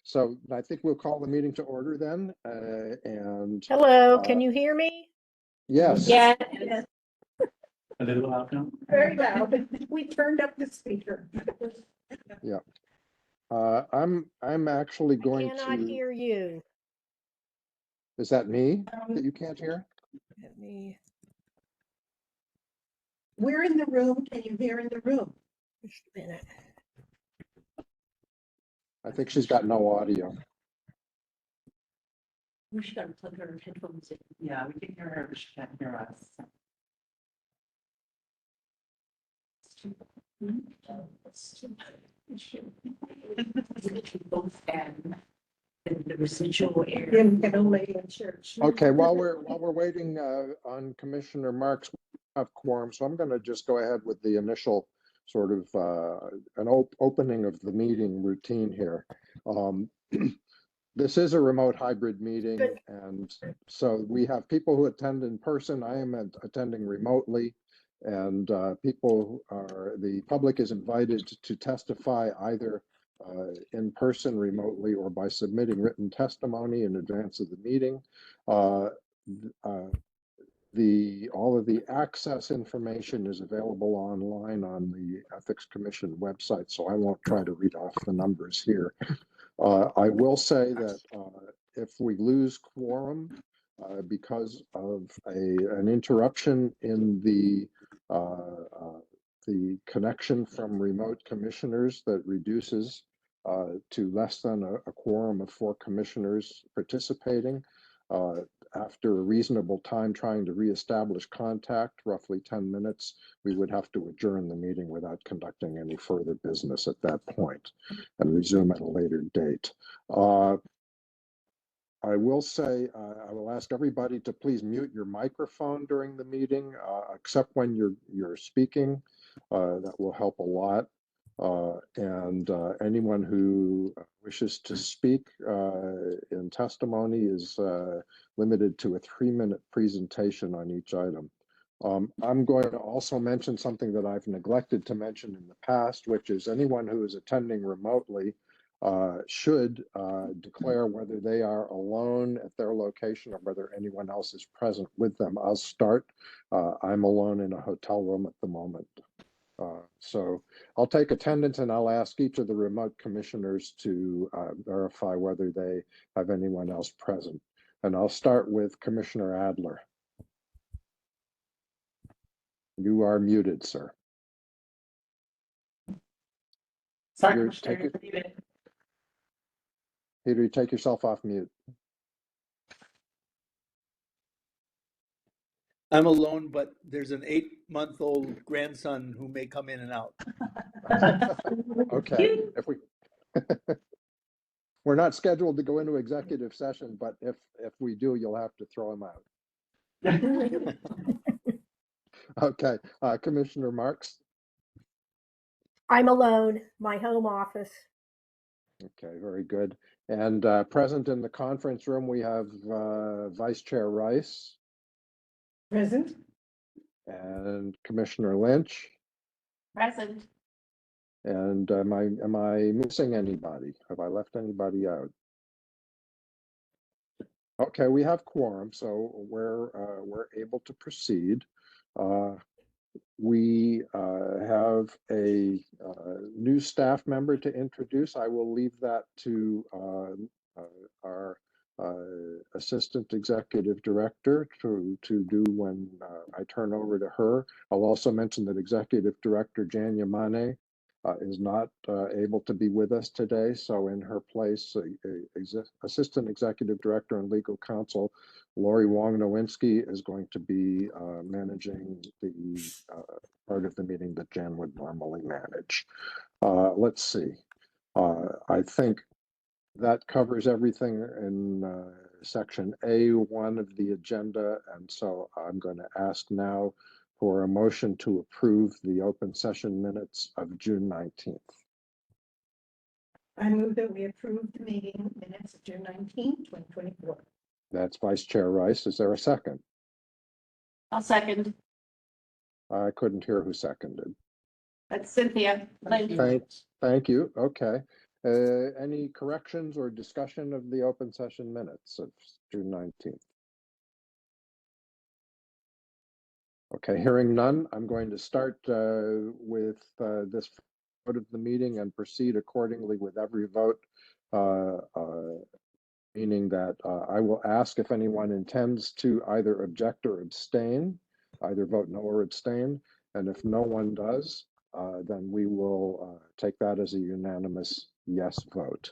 So I think we'll call the meeting to order then. Hello, can you hear me? Yes. Yeah. A little loud now? Very loud. We turned up the speaker. Yeah. I'm actually going Cannot to. hear you. Is that me that you can't hear? Let me, We're in the room. Can you hear in the room? just a minute. I think she's got no audio. We should have plug her headphones in. Yeah, we can hear her, but she can't hear us. Both and the residual air. In only in church. Okay, while we're waiting on Commissioner Marks, we have quorum, so I'm going to just go ahead with the initial sort of opening of the meeting routine here. This is a remote hybrid meeting, Good. and so we have people who attend in person. I am attending remotely, and the public is invited to testify either in person, remotely, or by submitting written testimony in advance of the meeting. All of the access information is available online on the Ethics Commission website, so I won't try to read off the numbers here. I will say that if we lose quorum because of an interruption in the connection from remote commissioners that reduces to less than a quorum of 4 commissioners participating, after a reasonable time trying to reestablish contact, roughly 10 minutes, we would have to adjourn the meeting without conducting any further business at that point and resume at a later date. I will say, I will ask everybody to please mute your microphone during the meeting, except when you're speaking. That will help a lot. And anyone who wishes to speak in testimony is limited to a 3-minute presentation on each item. I'm going to also mention something that I've neglected to mention in the past, which is anyone who is attending remotely should declare whether they are alone at their location or whether anyone else is present with them. I'll start. I'm alone in a hotel room at the moment. So I'll take attendance and I'll ask each of the remote commissioners to verify whether they have anyone else present. And I'll start with Commissioner Adler. You are muted, sir. Sorry, Peter, take yourself off mute. I'm alone, but there's an 8-month-old grandson who may come in and out. Okay, if we we're not scheduled to go into executive session, but if we do, you'll have to throw him out. Okay, Commissioner Marks. I'm alone, my home office. Okay, very good. And present in the conference room, we have Vice Chair Rice. Present. And Commissioner Lynch. Present. And am I missing anybody? Have I left anybody out? Okay, we have quorum, so we're able to proceed. We have a new staff member to introduce. I will leave that to our Assistant Executive Director to do when I turn over to her. I'll also mention that Executive Director Jan Yamane is not able to be with us today. So in her place, Assistant Executive Director and Legal Counsel Lori Wong-Nowinski is going to be managing the part of the meeting that Jan would normally manage. Let's see. I think that covers everything in section A1 of the agenda. And so I'm going to ask now for a motion to approve the open session minutes of June 19th. I move that we approve the meeting minutes of June 19th, 2024. That's Vice Chair Rice. Is there a second? I'll second. I couldn't hear who seconded. That's Cynthia Lynch. Thank you. Okay. Any corrections or discussion of the open session minutes of June 19th? Okay, hearing none, I'm going to start with this vote of the meeting and proceed accordingly with every vote, meaning that I will ask if anyone intends to either object or abstain, either vote no or abstain. And if no one does, then we will take that as a unanimous yes vote.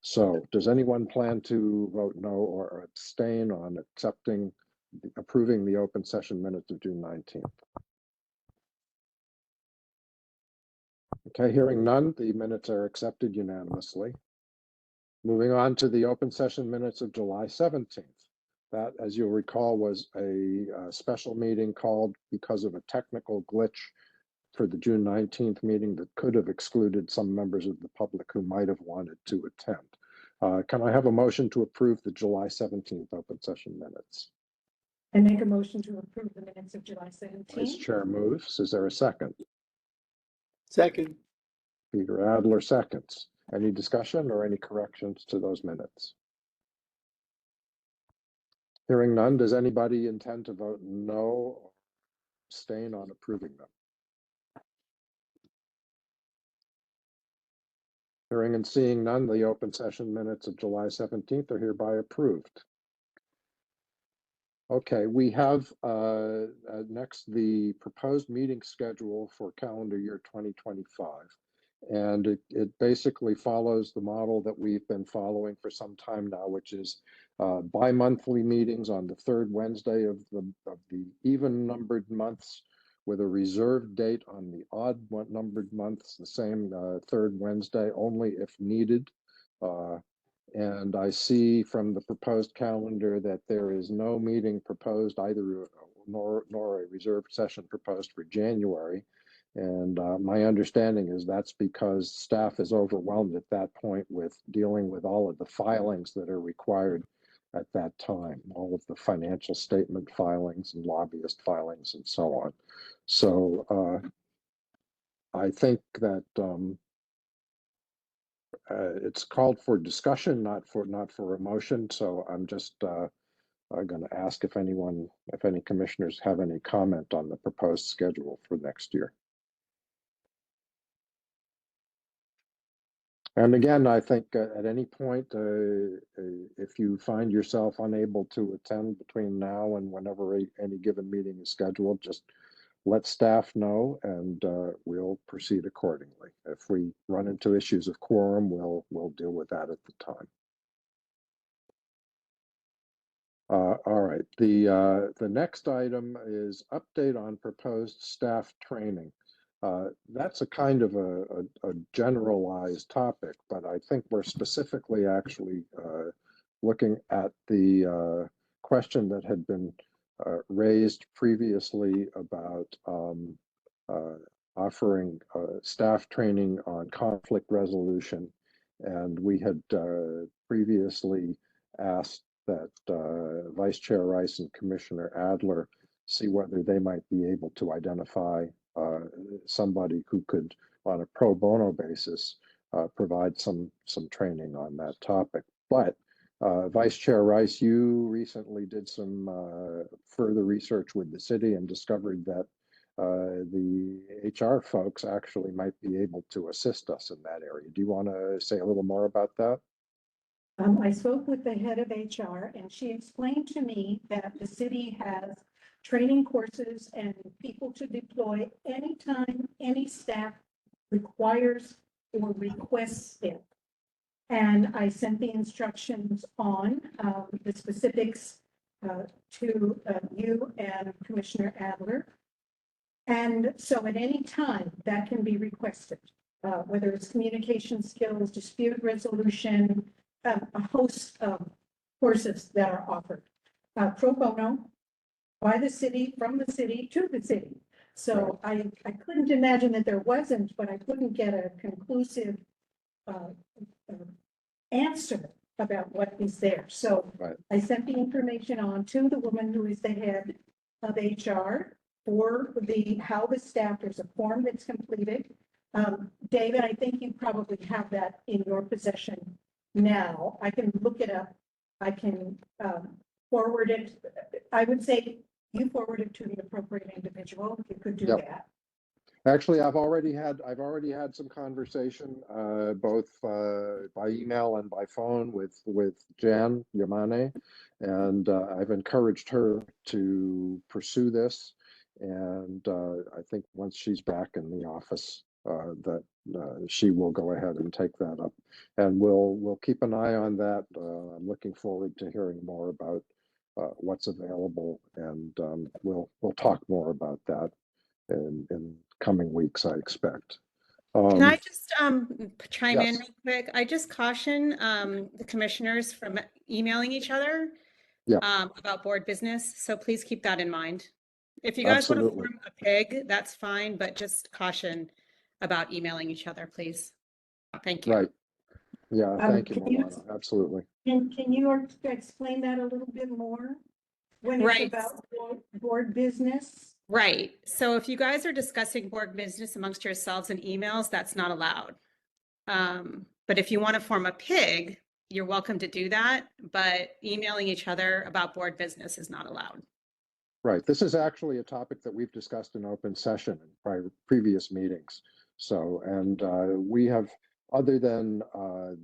So does anyone plan to vote no or abstain on approving the open session minutes of June 19th? Okay, hearing none, the minutes are accepted unanimously. Moving on to the open session minutes of July 17th. That, as you'll recall, was a special meeting called because of a technical glitch for the June 19th meeting that could have excluded some members of the public who might have wanted to attend. Can I have a motion to approve the July 17th open session minutes? I make a motion to approve the minutes of July Vice 17th. Chair moves. Is there a second? Second. Peter Adler seconds. Any discussion or any corrections to those minutes? Hearing none, does anybody intend to vote no or abstain on approving them? Hearing and seeing none, the open session minutes of July 17th are hereby approved. Okay, we have next the proposed meeting schedule for calendar year 2025. And it basically follows the model that we've been following for some time now, which is bi-monthly meetings on the third Wednesday of the even numbered months, with a reserved date on the odd numbered months, the same third Wednesday only if needed. And I see from the proposed calendar that there is no meeting proposed either, nor a reserved session proposed for January. And my understanding is that's because staff is overwhelmed at that point with dealing with all of the filings that are required at that time, all of the financial statement filings and lobbyist filings and so on. So I think that it's called for discussion, not for emotion. So I'm just going to ask if any commissioners have any comment on the proposed schedule for next year. And again, I think at any point, if you find yourself unable to attend between now and whenever any given meeting is scheduled, just let staff know and we'll proceed accordingly. If we run into issues of quorum, we'll deal with that at the time. All right, the next item is update on proposed staff training. That's a kind of a generalized topic, but I think we're specifically actually looking at the question that had been raised previously about offering staff training on conflict resolution. And we had previously asked that Vice Chair Rice and Commissioner Adler see whether they might be able to identify somebody who could, on a pro bono basis, provide some training on that topic. But Vice Chair Rice, you recently did some further research with the city and discovered that the HR folks actually might be able to assist us in that area. Do you want to say a little more about that? I spoke with the head of HR and she explained to me that the city has training courses and people to deploy anytime any staff requires or requests it. And I sent the instructions on the specifics to you and Commissioner Adler. And so at any time that can be requested, whether it's communication skills, dispute resolution, a host of courses that are offered pro bono by the city, from the city to the city. So I couldn't imagine that there wasn't, but I couldn't get a conclusive answer about what is there. So I sent the information on to the woman who is the head of HR for how the staff, there's a form that's completed. David, I think you probably have that in your possession now. I can look it up. I can forward it. I would say you forward it to the appropriate individual. If you could do Yep. that. Actually, I've already had some conversation, both by email and by phone with Jan Yamane, and I've encouraged her to pursue this. And I think once she's back in the office, that she will go ahead and take that up, and we'll keep an eye on that. I'm looking forward to hearing more about what's available, and we'll talk more about that in coming weeks, I expect. Can I just chime in real quick? I just caution the commissioners from emailing each other about board business. So please keep that in mind. If you guys want to form a PIG, that's fine, but just caution about emailing each other, please. Thank you. Right. Yeah, thank you, Moana. Absolutely. And can you explain that a little bit more? When it's about board business? Right. So if you guys are discussing board business amongst yourselves in emails, that's not allowed. But if you want to form a PIG, you're welcome to do that. But emailing each other about board business is not allowed. Right. This is actually a topic that we've discussed in open session in previous meetings. So, and we have, other than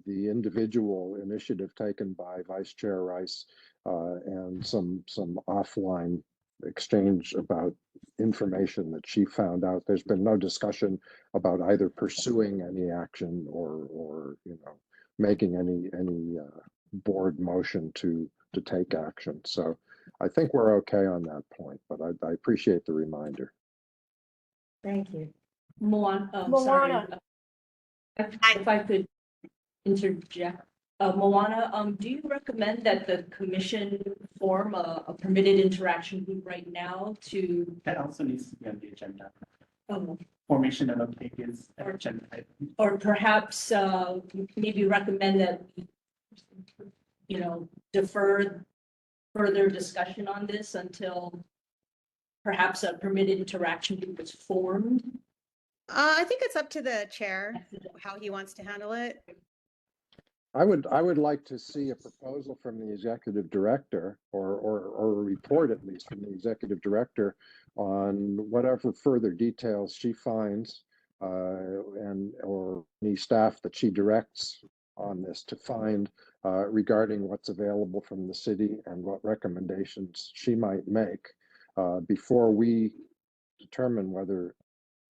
the individual initiative taken by Vice Chair Rice and some offline exchange about information that she found out, there's been no discussion about either pursuing any action or making any board motion to take action. So I think we're okay on that point, but I appreciate the reminder. Thank you. Moana. Moana. Sorry. If I could interject. Moana, do you recommend that the commission form a permitted interaction group right now to? That also needs to be on the agenda. Um, Formation of a PIG is an agenda item. or perhaps maybe recommend that we, defer further discussion on this until perhaps a permitted interaction group is formed? I think it's up to the chair how he wants to handle it. I would like to see a proposal from the executive director or a report at least from the executive director on whatever further details she finds or any staff that she directs on this to find regarding what's available from the city and what recommendations she might make before we determine whether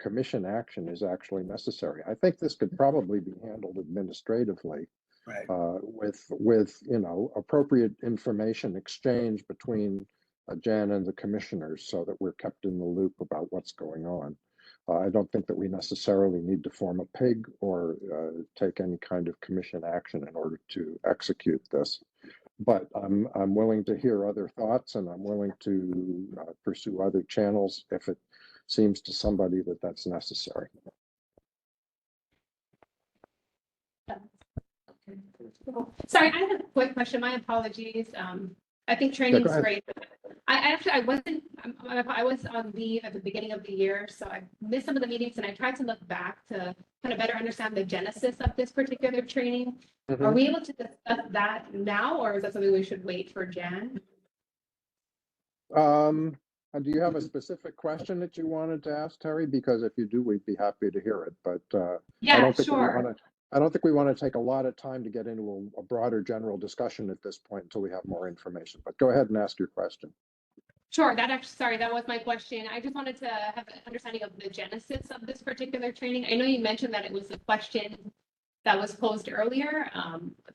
commission action is actually necessary. I think this could probably be handled administratively. Right. With appropriate information exchange between Jan and the commissioners so that we're kept in the loop about what's going on. I don't think that we necessarily need to form a PIG or take any kind of commission action in order to execute this. But I'm willing to hear other thoughts, and I'm willing to pursue other channels if it seems to somebody that that's necessary. Sorry, I have a quick question. My apologies. I think training's great. I wasn't, I was on leave at the beginning of the year, so I missed some of the meetings and I tried to look back to kind of better understand the genesis of this particular training. Are we able to discuss that now, or is that something we should wait for Jan? And do you have a specific question that you wanted to ask, Terry? Because if you do, we'd be happy to hear it. But Yeah, sure. I don't think we want to take a lot of time to get into a broader general discussion at this point until we have more information. But go ahead and ask your question. Sure, sorry, that was my question. I just wanted to have an understanding of the genesis of this particular training. I know you mentioned that it was a question that was posed earlier.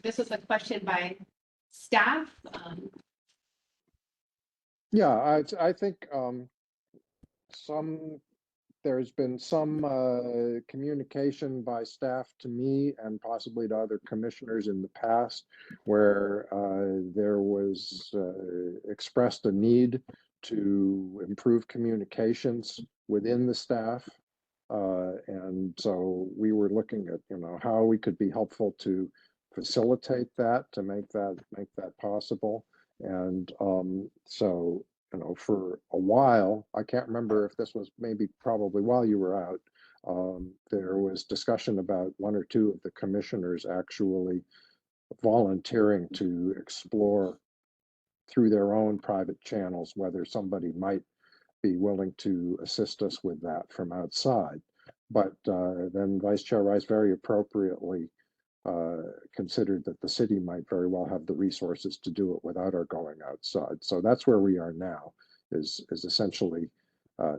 This was a question by staff. Yeah, I think there's been some communication by staff to me and possibly to other commissioners in the past where there was expressed a need to improve communications within the staff. And so we were looking at, how we could be helpful to facilitate that, to make that possible. And so, for a while, I can't remember if this was probably while you were out, There was discussion about one or two of the commissioners actually volunteering to explore through their own private channels whether somebody might be willing to assist us with that from outside. But then Vice Chair Rice very appropriately considered that the city might very well have the resources to do it without our going outside. So that's where we are now, is essentially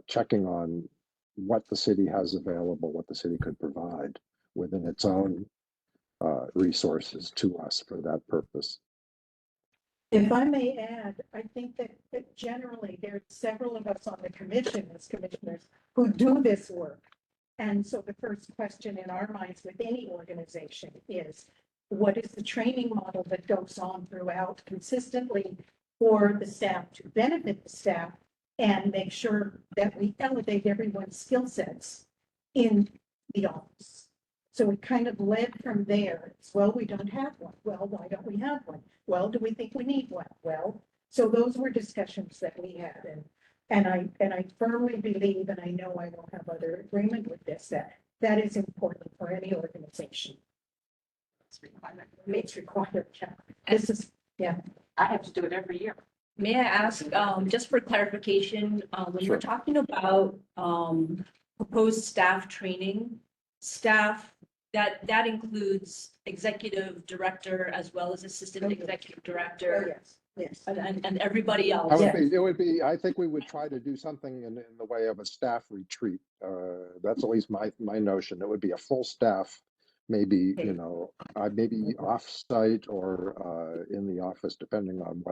checking on what the city has available, what the city could provide within its own resources to us for that purpose. If I may add, I think that generally there are several of us on the commission as commissioners who do this work. And so the first question in our minds with any organization is, what is the training model that goes on throughout consistently for the staff to benefit the staff and make sure that we elevate everyone's skill sets in the office? So it kind of led from there. It's, well, we don't have one. Well, why don't we have one? Well, do we think we need one? Well, so those were discussions that we had. And I firmly believe, and I know I will have other agreement with this, that is important for any organization. It's required. This is, yeah. I have to do it every year. May I ask, just for clarification, when Sure. we're talking about proposed staff training, staff, that includes executive director as well as assistant executive Oh, director yes, yes. and everybody else. It would be, I think we would try to do something in the way of a staff retreat. That's at least my notion. It would be a full staff, maybe, you know, maybe off-site or in the office, depending on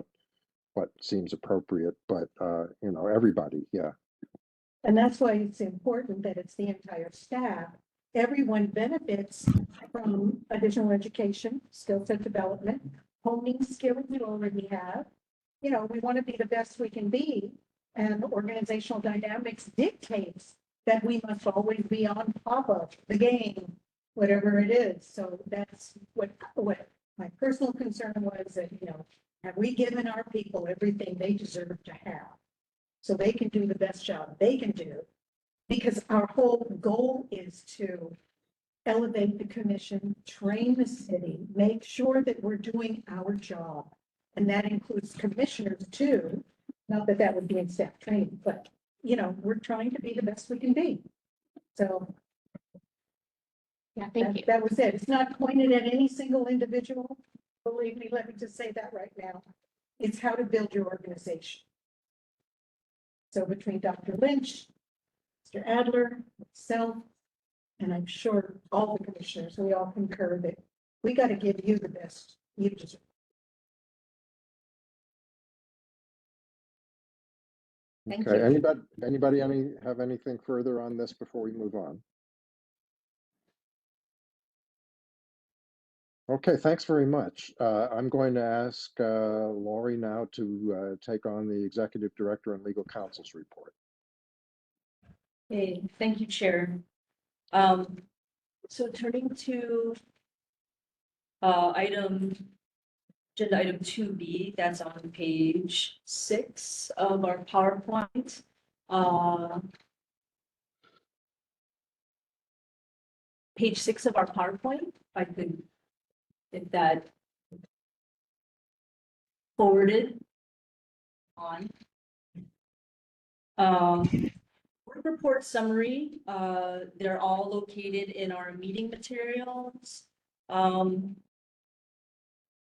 what seems appropriate, but, you know, everybody, yeah. And that's why it's important that it's the entire staff. Everyone benefits from additional education, skill set development, honing skills we already have. You know, we want to be the best we can be, and organizational dynamics dictates that we must always be on top of the game, whatever it is. So that's what my personal concern was, that, you know, have we given our people everything they deserve to have so they can do the best job they can do? Because our whole goal is to elevate the commission, train the city, make sure that we're doing our job. And that includes commissioners too. Not that that would be in staff training, but, you know, we're trying to be the best we can be. So Yeah, thank you. that was it. It's not pointed at any single individual. Believe me, let me just say that right now. It's how to build your organization. So between Dr. Lynch, Mr. Adler, myself, and I'm sure all the commissioners, we all concur that we got to give you the best you deserve. Thank Okay, you. anybody have anything further on this before we move on? Okay, thanks very much. I'm going to ask Lori now to take on the Executive Director and Legal Counsel's report. Okay, thank you, Chair. So turning to agenda item 2B, that's on page 6 of our PowerPoint. Page 6 of our PowerPoint, if I could get that forwarded on. Work report summary, they're all located in our meeting materials.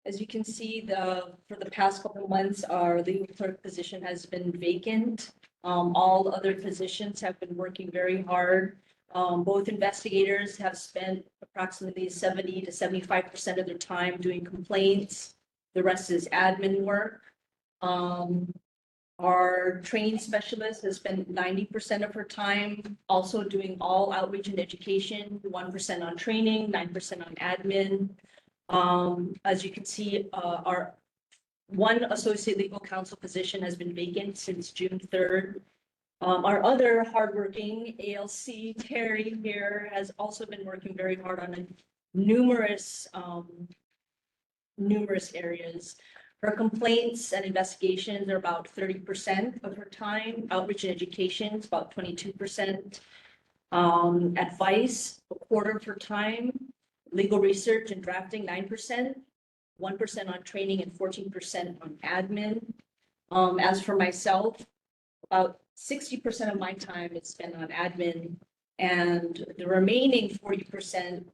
As you can see, for the past couple of months, our legal clerk position has been vacant. All other positions have been working very hard. Both investigators have spent approximately 70 to 75% of their time doing complaints. The rest is admin work. Our training specialist has spent 90% of her time also doing all outreach and education, 1% on training, 9% on admin. As you can see, our one associate legal counsel position has been vacant since June 3rd. Our other hardworking ALC, Terry here, has also been working very hard on numerous areas. Her complaints and investigations are about 30% of her time. Outreach and education is about 22%. Advice, a quarter for time. Legal research and drafting, 9%. 1% on training and 14% on admin. As for myself, about 60% of my time is spent on admin, and the remaining 40%,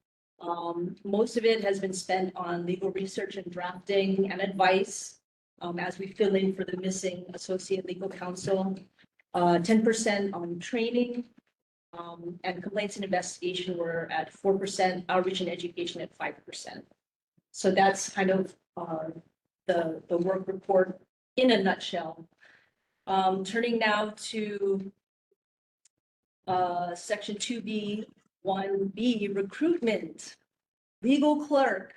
most of it has been spent on legal research and drafting and advice, as we fill in for the missing associate legal counsel. 10% on training, and complaints and investigation were at 4%, outreach and education at 5%. So that's kind of the work report in a nutshell. Turning now to section 2B, 1B, recruitment, legal clerk,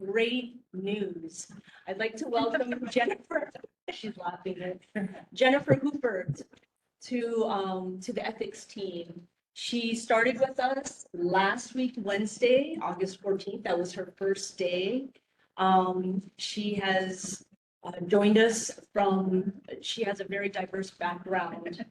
great news. I'd like to welcome Jennifer, she's laughing, Jennifer Hooper to the ethics team. She started with us last week, Wednesday, August 14th. That was her first day. She has joined us she has a very diverse background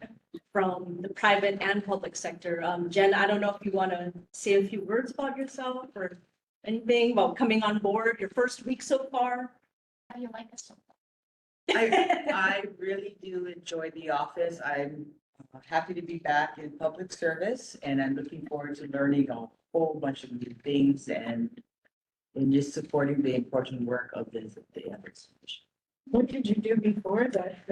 from the private and public sector. Jen, I don't know if you want to say a few words about yourself or anything about coming on board, your first week so far. How do you like us so far? I really do enjoy the office. I'm happy to be back in public service, and I'm looking forward to learning a whole bunch of new things and just supporting the important work of the ethics commission. What did you do before that?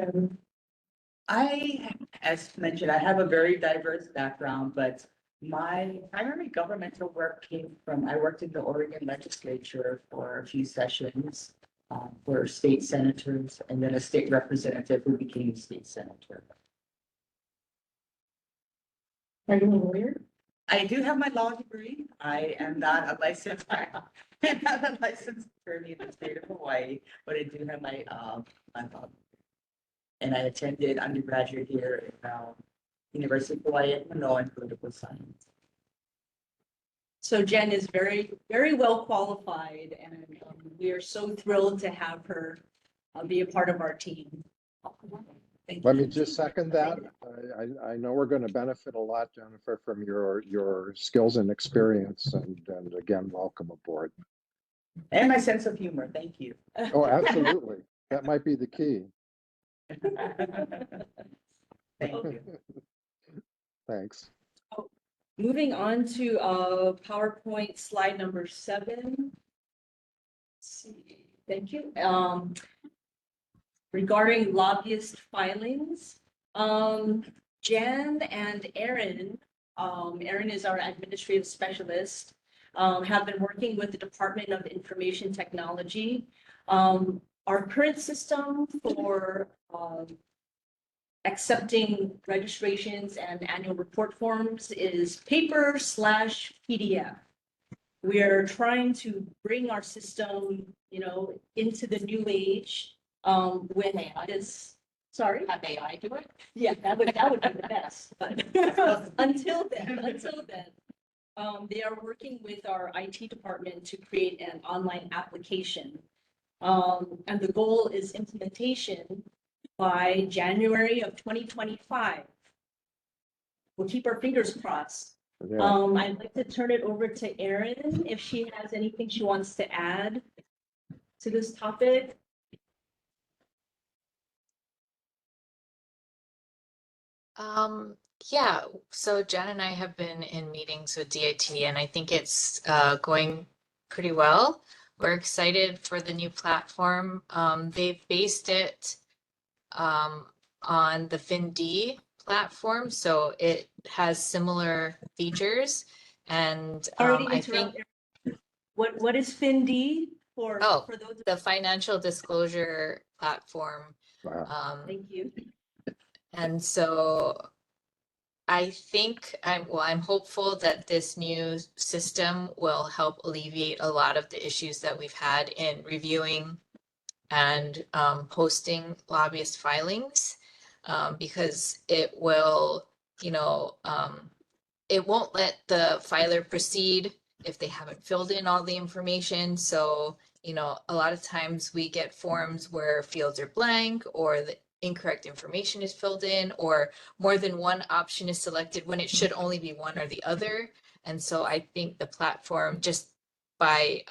As mentioned, I have a very diverse background, but my primary governmental work came from, I worked in the Oregon legislature for a few sessions for state senators, and then a state representative who became a state senator. Are you a lawyer? I do have my law degree. I am not a licensed, I'm not a licensed attorney in the state of Hawaii, but I do have my law. And I attended undergraduate here at University of Hawaii at Manoa in political science. So Jen is very, very well qualified, and we are so thrilled to have her be a part of our team. Let me just second that. I know we're going to benefit a lot, Jennifer, from your skills and experience, and again, welcome aboard. And my sense of humor. Thank you. Oh, absolutely. That might be the key. Thank you. Thanks. Moving on to PowerPoint slide number 7. Let's see. Thank you. Regarding lobbyist filings, Jan and Aaron, Aaron is our administrative specialist, have been working with the Department of Information Technology. Our current system for accepting registrations and annual report forms is paper/PDF. We're trying to bring our system, into the new age with this. Sorry, Have AI do it? yeah, that would be the best. But until then, they are working with our IT department to create an online application. And the goal is implementation by January of 2025. We'll keep our fingers crossed. Yeah. I'd like to turn it over to Erin if she has anything she wants to add to this topic. Yeah, so Jen and I have been in meetings with DIT, and I think it's going pretty well. We're excited for the new platform. They've based it on the FinD platform, so it has similar features. And I think what is FinD for those? The financial disclosure platform. Wow. Thank you. And so I think I'm hopeful that this new system will help alleviate a lot of the issues that we've had in reviewing and posting lobbyist filings, because it will, it won't let the filer proceed if they haven't filled in all the information. So, a lot of times we get forms where fields are blank, or incorrect information is filled in, or more than one option is selected when it should only be one or the other. And so I think the platform, just by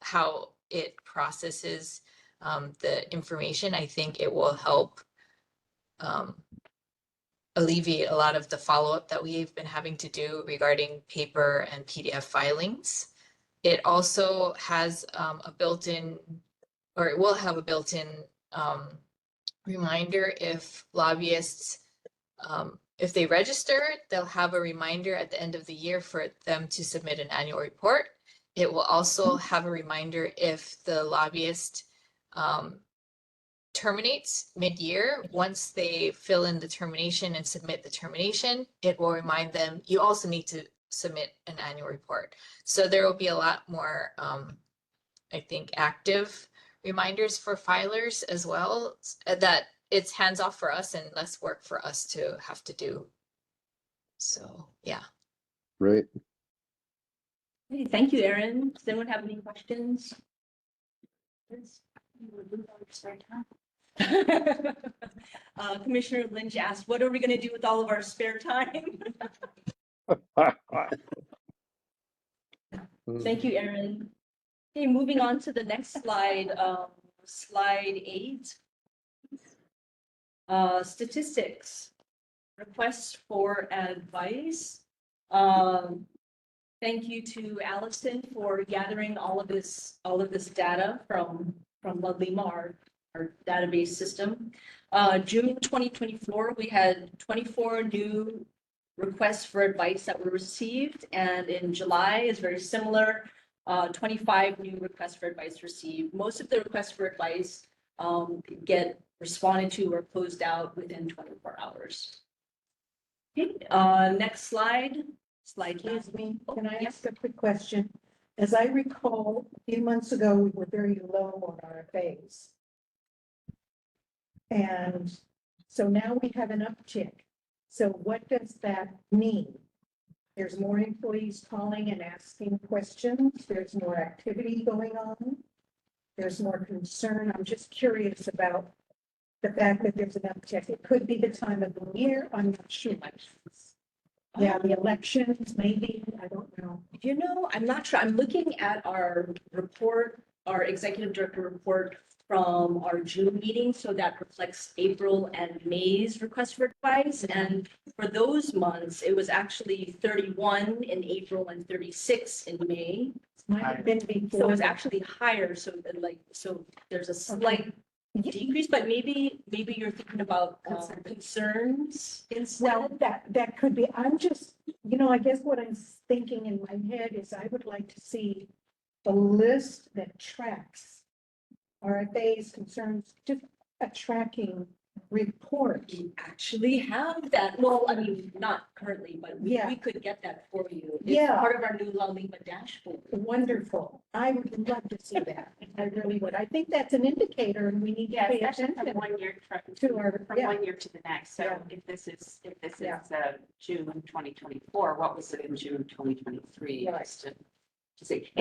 how it processes the information, I think it will help alleviate a lot of the follow-up that we've been having to do regarding paper and PDF filings. It also has a built-in, or it will have a built-in reminder if lobbyists, if they register, they'll have a reminder at the end of the year for them to submit an annual report. It will also have a reminder if the lobbyist terminates mid-year. Once they fill in the termination and submit the termination, it will remind them, you also need to submit an annual report. So there will be a lot more, I think, active reminders for filers as well, that it's hands off for us and less work for us to have to do. So, yeah. Great. Hey, thank you, Erin. Does anyone have any questions? Commissioner Lynch asked, what are we going to do with all of our spare time? Thank you, Erin. Okay, moving on to the next slide, slide 8. Statistics, requests for advice. Thank you to Allison for gathering all of this data from Ludlima, our database system. June 2024, we had 24 new requests for advice that were received, and in July is very similar. 25 new requests for advice received. Most of the requests for advice get responded to or closed out within 24 hours. Okay, next slide. Excuse me, can I ask a quick question? As I recall, a few months ago, we were very low on RFAs. And so now we have an uptick. So what does that mean? There's more employees calling and asking questions. There's more activity going on. There's more concern. I'm just curious about the fact that there's an uptick. It could be the time of the year. I'm not sure. Yeah, the elections, maybe, I don't know. You know, I'm not sure. I'm looking at our report, our executive director report from our June meeting. So that reflects April and May's request for advice. And for those months, it was actually 31 in April and 36 in May. Might have been before. So it's actually higher. So there's a slight decrease, but maybe you're thinking about concerns instead. Well, that could be, I'm just, I guess what I'm thinking in my head is I would like to see the list that tracks RFAs, concerns, just a tracking report. We actually have that. Well, I mean, not currently, but we could get that for you. It's part of our new Ludlima dashboard. Wonderful. I would love to see that. I really would. I think that's an indicator and we need to pay attention from 1 year to our, from 1 year to the next. So if this is June 2024, what was it in June 2023? Right. Just to see.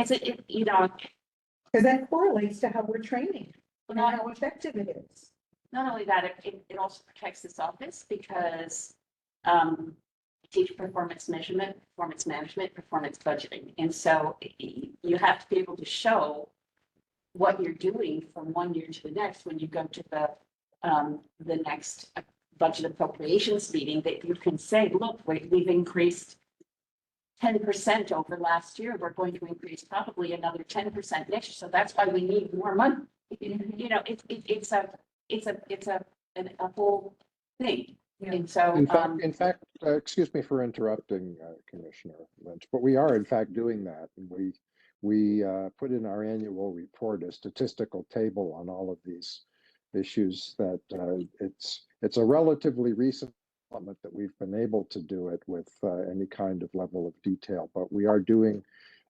because that correlates to how we're training and Well, how effective it is. Not only that, it also protects this office because teach performance measurement, performance management, performance budgeting. And so you have to be able to show what you're doing from 1 year to the next when you go to the next budget appropriations meeting, that you can say, look, we've increased 10% over last year. We're going to increase probably another 10% next year. So that's why we need more money. It's a whole thing. Yeah. And so, in fact, excuse me for interrupting, Commissioner Lynch, but we are in fact doing that. And we put in our annual report a statistical table on all of these issues that it's a relatively recent development that we've been able to do it with any kind of level of detail, but we are doing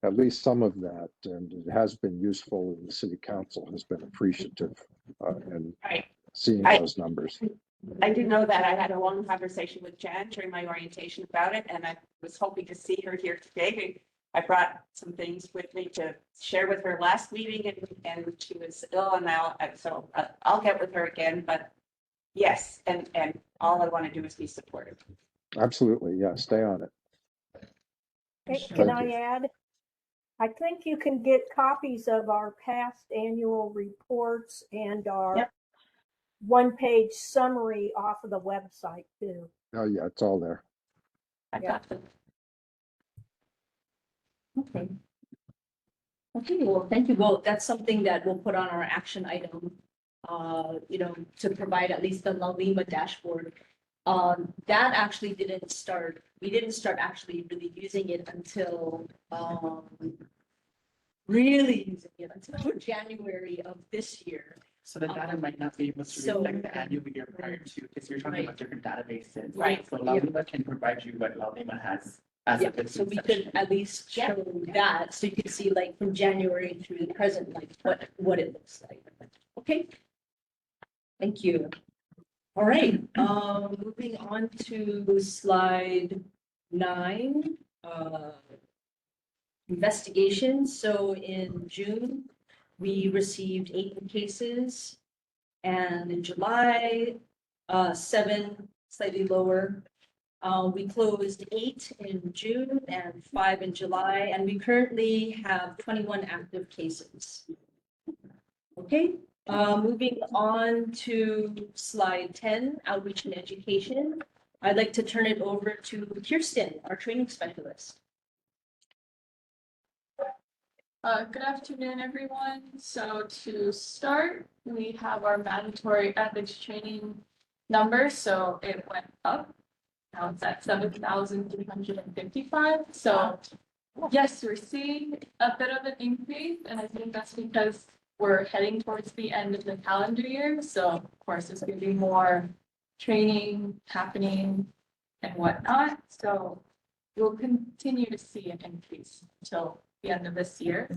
at least some of that, and it has been useful, and the City Council has been appreciative in seeing those numbers. I do know that I had a long conversation with Jan during my orientation about it, and I was hoping to see her here today. I brought some things with me to share with her last meeting, and she was ill, and now, so I'll get with her again, but Yes, and all I want to do is be supportive. Absolutely, yeah, stay on it. Can Thank I you. add? I think you can get copies of our past annual reports and our Yep. one-page summary off of the website too. Oh, yeah, it's all there. I got them. Okay. Okay, well, thank you. Well, that's something that we'll put on our action item, to provide at least the La Lima dashboard. That actually didn't start, we didn't start actually really using it until, really using it until January of this year. So the data might not be able to So- reflect the annual year prior to, because you're talking about different databases. Right. So Lalima can provide you what Lalima has as Yeah, of its so we inception. could at least show that, so you can see like from January through the present, like what it looks like. Okay? Thank you. All right, moving on to slide 9, investigations. So in June, we received 8 new cases, and in July, 7, slightly lower. We closed 8 in June and 5 in July, and we currently have 21 active cases. Okay, moving on to slide 10, outreach and education. I'd like to turn it over to Kirsten, our training specialist. Good afternoon, everyone. So to start, we have our mandatory ethics training number. So it went up. Now it's at 7,355. So yes, we're seeing a bit of an increase, and I think that's because we're heading towards the end of the calendar year. So of course, there's going to be more training happening and whatnot. So we'll continue to see an increase until the end of this year.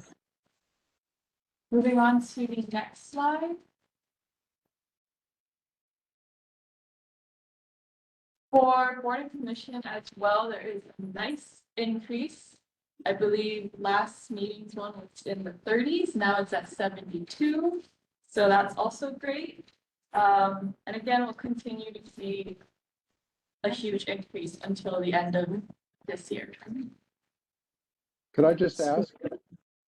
Moving on to the next slide. For Board and Commission as well, there is a nice increase. I believe last meeting's one was in the 30s, now it's at 72. So that's also great. And again, we'll continue to see a huge increase until the end of this year. Could I just ask,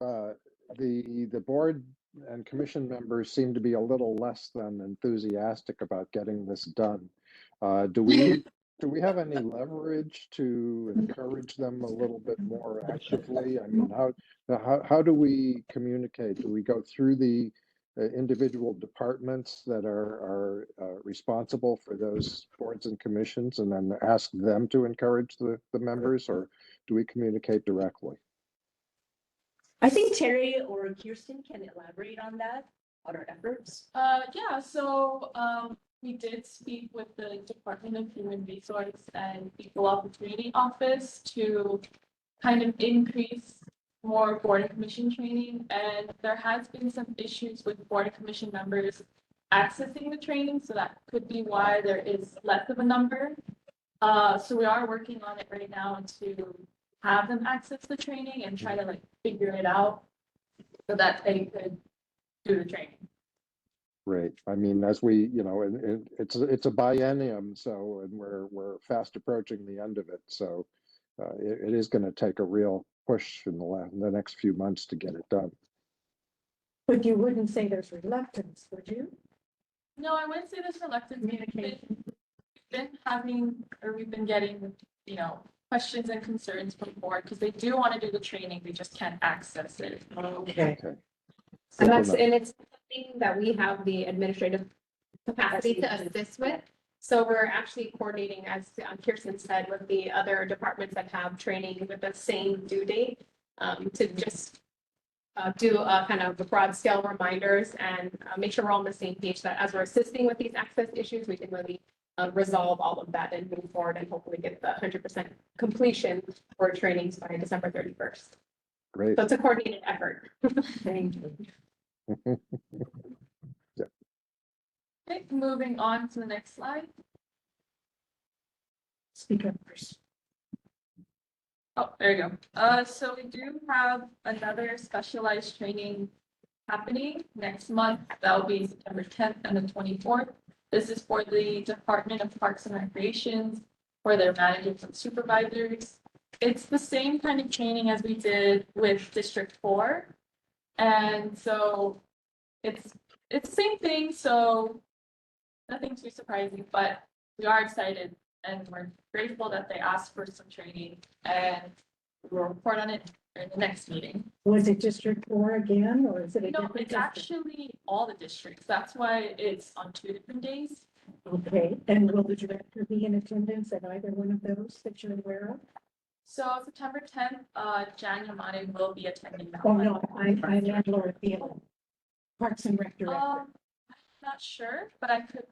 the board and commission members seem to be a little less than enthusiastic about getting this done. Do we have any leverage to encourage them a little bit more actively? I mean, how do we communicate? Do we go through the individual departments that are responsible for those boards and commissions and then ask them to encourage the members, or do we communicate directly? I think Terry or Kirsten can elaborate on that, on our efforts. Yeah, so we did speak with the Department of Human Resource and Equal Opportunity Office to kind of increase more Board and Commission training, and there has been some issues with Board and Commission members accessing the training, so that could be why there is less of a number. So we are working on it right now to have them access the training and try to like figure it out so that they could do the training. Great. I mean, as we, it's a biennium, so, and we're fast approaching the end of it. So it is going to take a real push in the next few months to get it done. But you wouldn't say there's reluctance, would you? No, I wouldn't say there's reluctance. We've been getting, questions and concerns from the board because they do want to do the training, they just can't access it. Okay. And it's something that we have the administrative capacity to assist with. So we're actually coordinating, as Kirsten said, with the other departments that have training with the same due date, to just do a kind of broad scale reminders and make sure we're all on the same page, that as we're assisting with these access issues, we can really resolve all of that and move forward and hopefully get the 100% completion for trainings by December 31st. Great. So it's a coordinated effort. Thank you. Yeah. Okay, moving on to the next slide. Speak up first. Oh, there you go. So we do have another specialized training happening next month. That will be September 10th and the 24th. This is for the Department of Parks and Recreations, for their managers and supervisors. It's the same kind of training as we did with District 4. And so it's the same thing, so nothing too surprising, but we are excited and we're grateful that they asked for some training, and we'll report on it in the next meeting. Was it District 4 again, or is it a No, different it's district? actually all the districts. That's why it's on 2 different days. Okay, and will the director be in attendance at either one of those that you're aware of? So September 10th, Jan Yamane will be attending that Oh, one. no, I meant Laura Field, Parks and Rec Director. I'm not sure, but I could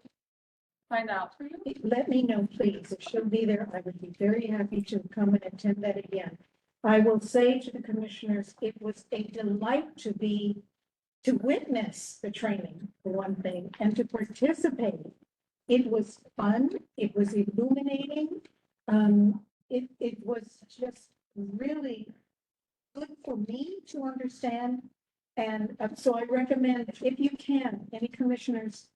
find out for you. Let me know, please. If she'll be there, I would be very happy to come and attend that again. I will say to the commissioners, it was a delight to witness the training, for one thing, and to participate. It was fun. It was illuminating. It was just really good for me to understand. And so I recommend, if you can, any commissioners,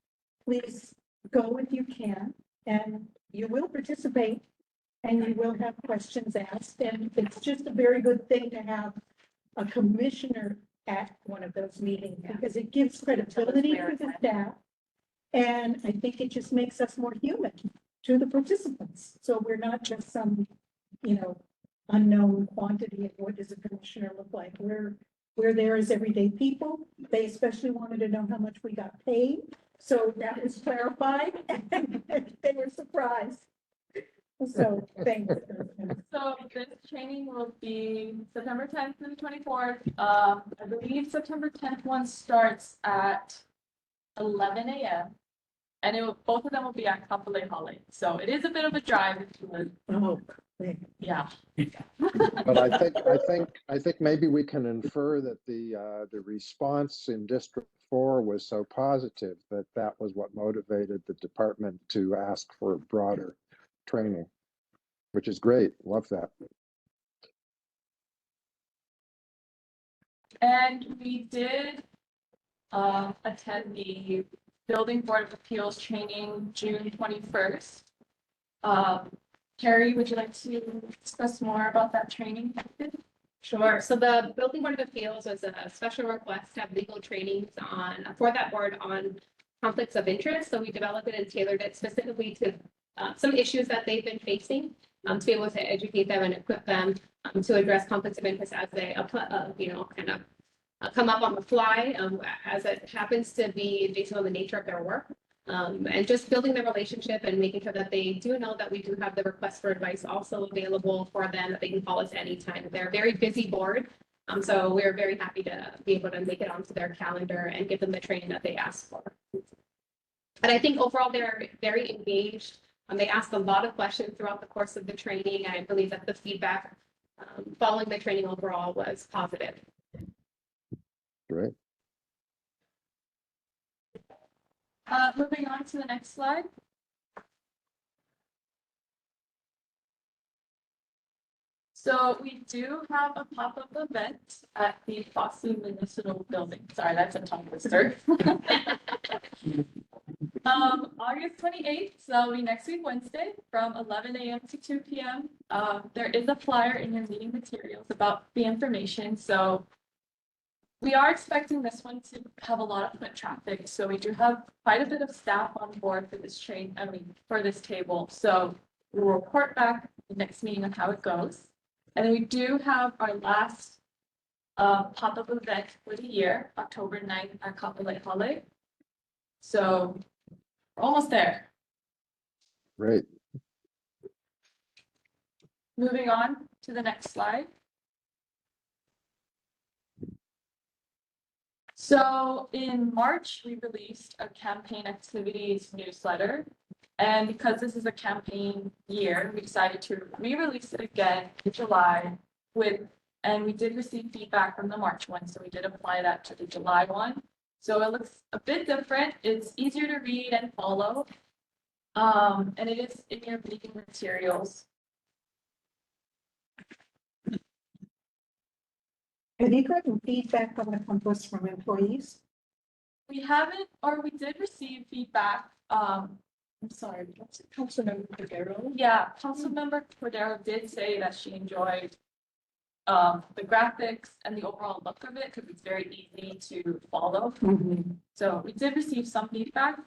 please go if you can, and you will participate and you will have questions asked. And it's just a very good thing to have a commissioner at one of those meetings because it gives credibility to the staff. And I think it just makes us more human to the participants. So we're not just some, unknown quantity of what does a commissioner look like. We're there as everyday people. They especially wanted to know how much we got paid. So that was clarified and they were surprised. So thanks. So this training will be September 10th and 24th. I believe September 10th one starts at 11 a.m. and both of them will be at Kapolei Hale. So it is a bit of a drive if you would. Oh, yeah. But I think maybe we can infer that the response in District 4 was so positive that was what motivated the department to ask for broader training, which is great. Love that. And we did attend the Building Board of Appeals training June 21st. Carrie, would you like to discuss more about that training? Sure. So the Building Board of Appeals was a special request to have legal trainings for that board on conflicts of interest. So we developed it and tailored it specifically to some issues that they've been facing to be able to educate them and equip them to address conflicts of interest as they come up on the fly, as it happens to be based on the nature of their work. And just building the relationship and making sure that they do know that we do have the request for advice also available for them, that they can call us anytime. They're a very busy board. So we're very happy to be able to make it onto their calendar and give them the training that they asked for. And I think overall they're very engaged. They asked a lot of questions throughout the course of the training. I believe that the feedback following the training overall was positive. Great. Moving on to the next slide. So we do have a pop-up event at the Fosse Municipal Building. Sorry, that's a tongue twister. August 28th, so that'll be next week, Wednesday, from 11 a.m. to 2 p.m. There is a flyer in your meeting materials about the information. So we are expecting this one to have a lot of foot traffic. So we do have quite a bit of staff on board for this for this table. So we'll report back the next meeting on how it goes. And then we do have our last pop-up event for the year, October 9th at Kapolei Hale. So we're almost there. Great. Moving on to the next slide. So in March, we released a campaign activities newsletter. And because this is a campaign year, we decided to re-release it again in July and we did receive feedback from the March one. So we did apply that to the July one. So it looks a bit different. It's easier to read and follow. And it is in your meeting materials. Have you gotten feedback on the campus from employees? we haven't, or we did receive feedback, I'm sorry, what's it, Councilmember Cordero? Yeah, Councilmember Cordero did say that she enjoyed the graphics and the overall look of it, because it's very easy to follow. So we did receive some feedback.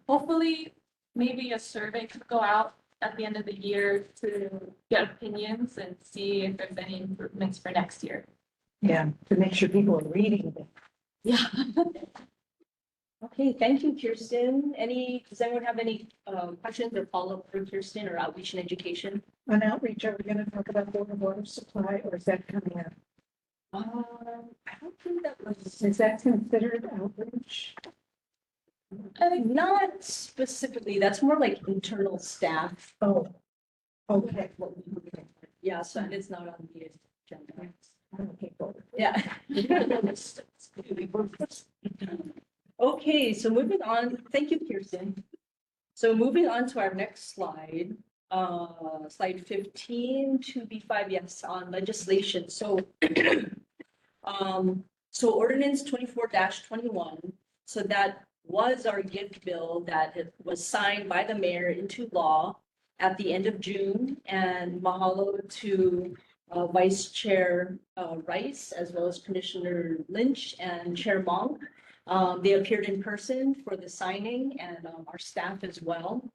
Hopefully, maybe a survey could go out at the end of the year to get opinions and see if there's any improvements for next year. Yeah, to make sure people are reading it. Yeah. Okay, thank you, Kirsten. Does anyone have any questions or follow-up for Kirsten or outreach and education? On outreach, are we gonna talk about Board of Water Supply, or is that coming up? I don't think that was. Is that considered outreach? Not specifically, that's more like internal staff. Oh, okay. Yeah, so it's not on the agenda. Okay, cool. Yeah. Okay, so moving on, thank you, Kirsten. So moving on to our next slide, slide 15 to B5, yes, on legislation. So, so ordinance 24-21, so that was our gift bill that was signed by the mayor into law at the end of June, and mahalo to Vice Chair Rice, as well as Commissioner Lynch and Chair Monk. They appeared in person for the signing, and our staff as well.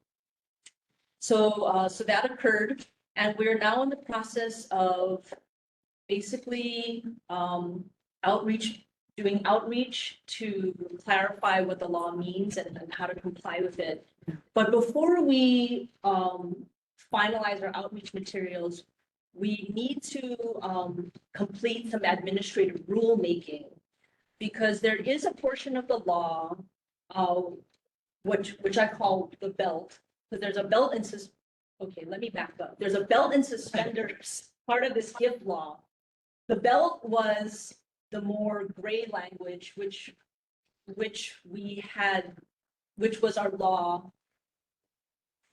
So, so that occurred, and we're now in the process of basically doing outreach to clarify what the law means and how to comply with it. But before we finalize our outreach materials, we need to complete some administrative rulemaking, because there is a portion of the law, which I call the belt, because there's a belt and okay, let me back up. There's a belt and suspenders part of this gift law. The belt was the more gray language, which was our law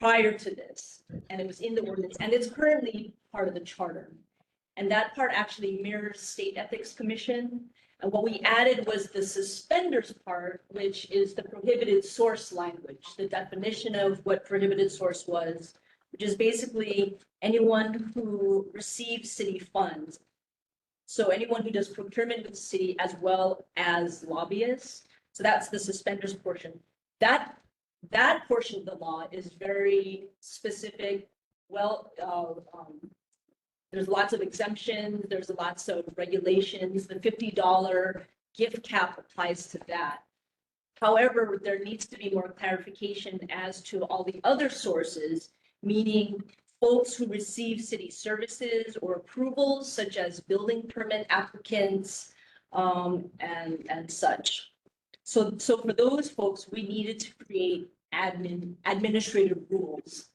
prior to this, and it was in the ordinance, and it's currently part of the charter. And that part actually mirrors State Ethics Commission. And what we added was the suspenders part, which is the prohibited source language, the definition of what prohibited source was, which is basically anyone who receives city funds. So anyone who does procurement with the city as well as lobbyists. So that's the suspenders portion. That portion of the law is very specific. Well, there's lots of exemptions, there's lots of regulations. The $50 gift cap applies to that. However, there needs to be more clarification as to all the other sources, meaning folks who receive city services or approvals, such as building permit applicants and such. So for those folks, we needed to create administrative rules.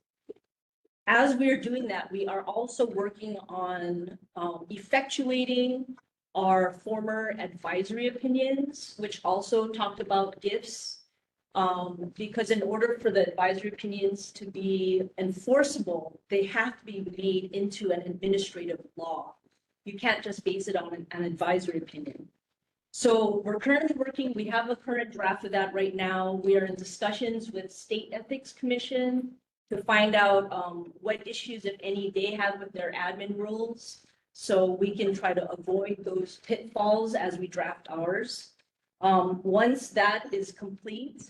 As we are doing that, we are also working on effectuating our former advisory opinions, which also talked about gifts. Because in order for the advisory opinions to be enforceable, they have to be made into an administrative law. You can't just base it on an advisory opinion. So we're currently working, we have a current draft of that right now. We are in discussions with State Ethics Commission to find out what issues, if any, they have with their admin rules, so we can try to avoid those pitfalls as we draft ours. Once that is complete,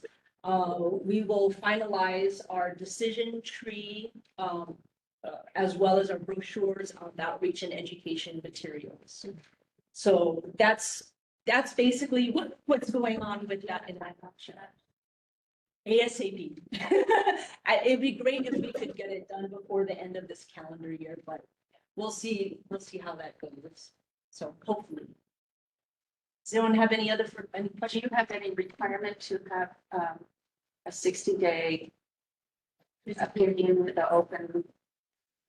we will finalize our decision tree as well as our brochures on outreach and education materials. So that's basically what's going on with that in that nutshell. ASAP. It'd be great if we could get it done before the end of this calendar year, but we'll see how that goes. So hopefully. Does anyone have any questions? Do you have any requirement to have a 60-day opinion with the open?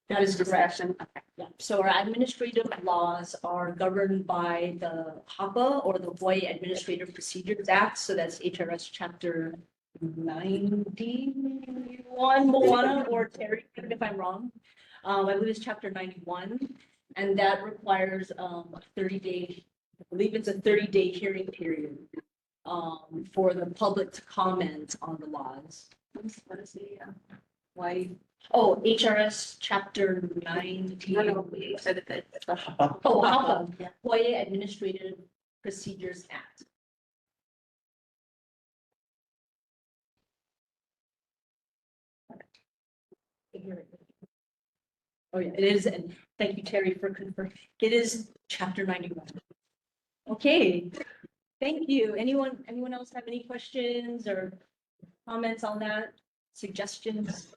That is correct. Okay. Yeah. So our administrative laws are governed by the HAPA, or the Hawaii Administrative Procedures Act. So that's HRS chapter 91, Moana, or Terry, even if I'm wrong. I believe it's chapter 91, and that requires a 30-day, I believe it's a 30-day hearing period. for the public to comment on the laws. What is the, Why? Oh, HRS Chapter 9. no, we said that the. Oh, HAPA, FOIA Administrative Procedures Act. Oh, yeah, it is, and thank you, Terry, for confirming. It is Chapter 91. Okay, thank you. Anyone else have any questions or comments on that? Suggestions?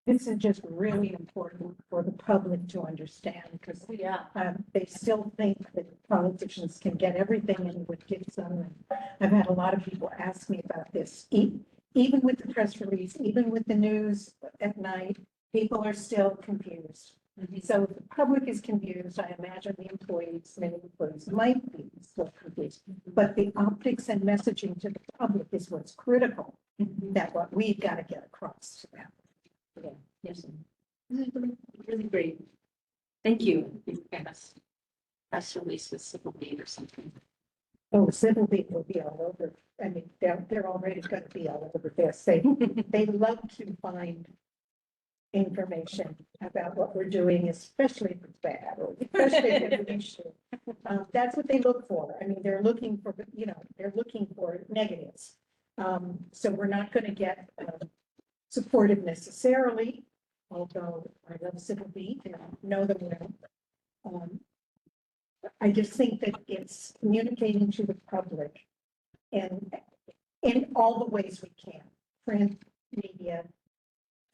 This is just really important for the public to understand because Yeah. they still think that politicians can get everything in what gives them. And I've had a lot of people ask me about this, even with the press release, even with the news at night, people are still confused. So if the public is confused, I imagine the employees, many employees might be still confused. But the optics and messaging to the public is what's critical, that what we've got to get across to them. Yeah, yes. This is really great. Thank you. Yes. Press release with civil beat or something. Oh, civil beat will be all over. I mean, they're already going to be all over this. They love to find information about what we're doing, especially if it's bad or especially if it's an issue. That's what they look for. I mean, they're looking for, they're looking for negatives. So we're not going to get supportive necessarily, although I love civil beat and I know them well. I just think that it's communicating to the public and in all the ways we can, print, media,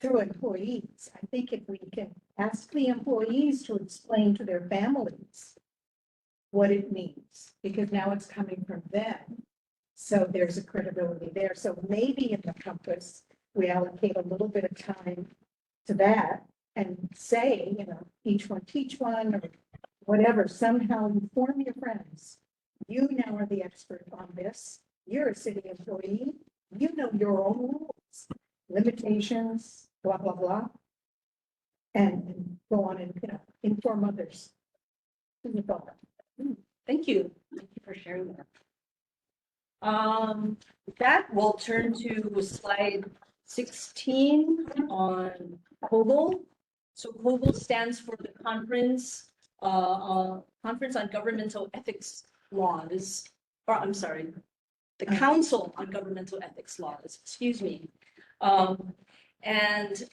through employees. I think if we can ask the employees to explain to their families what it means, because now it's coming from them. So there's a credibility there. So maybe in the Compass, we allocate a little bit of time to that and say, each one teach one or whatever, somehow inform your friends. You now are the expert on this. You're a city employee. You know your own rules, limitations, blah, blah, blah. And go on and, inform others. Thank you. Thank you for sharing that. With that, we'll turn to slide 16 on COGL. So COGL stands for the Conference on Governmental Ethics Laws, or I'm sorry, the Council on Governmental Ethics Laws, excuse me. And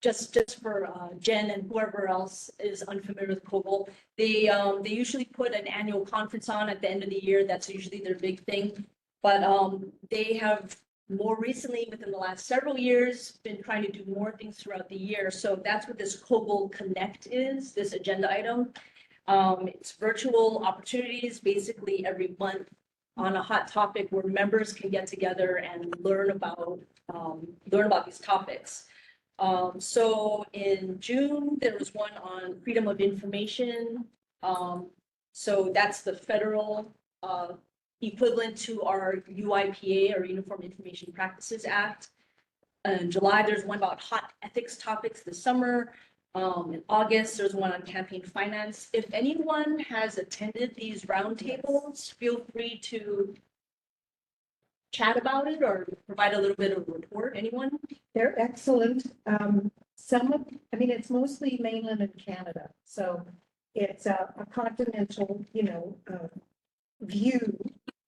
just for Jen and whoever else is unfamiliar with COGL, they usually put an annual conference on at the end of the year. That's usually their big thing. But they have more recently, within the last several years, been trying to do more things throughout the year. So that's what this COGL Connect is, this agenda item. It's virtual opportunities, basically every month on a hot topic where members can get together and learn about these topics. So in June, there was one on freedom of information. So that's the federal equivalent to our UIPA, or Uniform Information Practices Act. In July, there's one about hot ethics topics this summer. In August, there's one on campaign finance. If anyone has attended these roundtables, feel free to chat about it or provide a little bit of a report. Anyone? They're excellent. It's mostly mainland and Canada. So it's a continental, view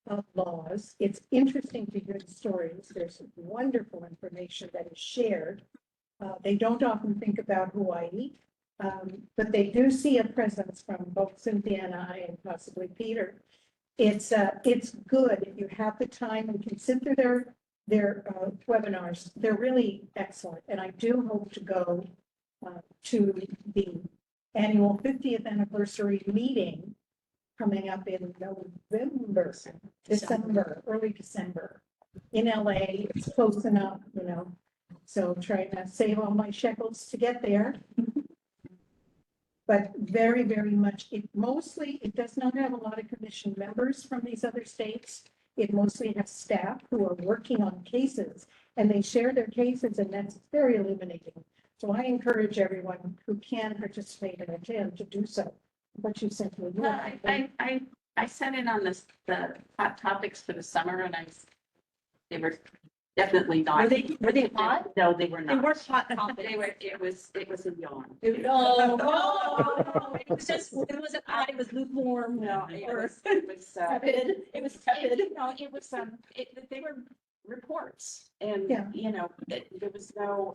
of laws. It's interesting to hear the stories. There's wonderful information that is shared. They don't often think about Hawaii, but they do see a presence from both Cynthia and I, and possibly Peter. It's good if you have the time and can sit through their webinars. They're really excellent, and I do hope to go to the annual 50th anniversary meeting coming up in early December in LA. It's close enough, so trying to save all my shekels to get there. But very, very much, it does not have a lot of commission members from these other states. It mostly has staff who are working on cases, and they share their cases, and that's very illuminating. So I encourage everyone who can participate and attend to do so. What you said to me. I I sent in on the hot topics for the summer and they were definitely not. Were they hot? No, they were not. They weren't hot. They were, it was a yawn. No, it was just, it wasn't hot, it was lukewarm. No, Or it was, tepid. It was tepid. no, it was, they were reports and, Yeah. you know, there was no,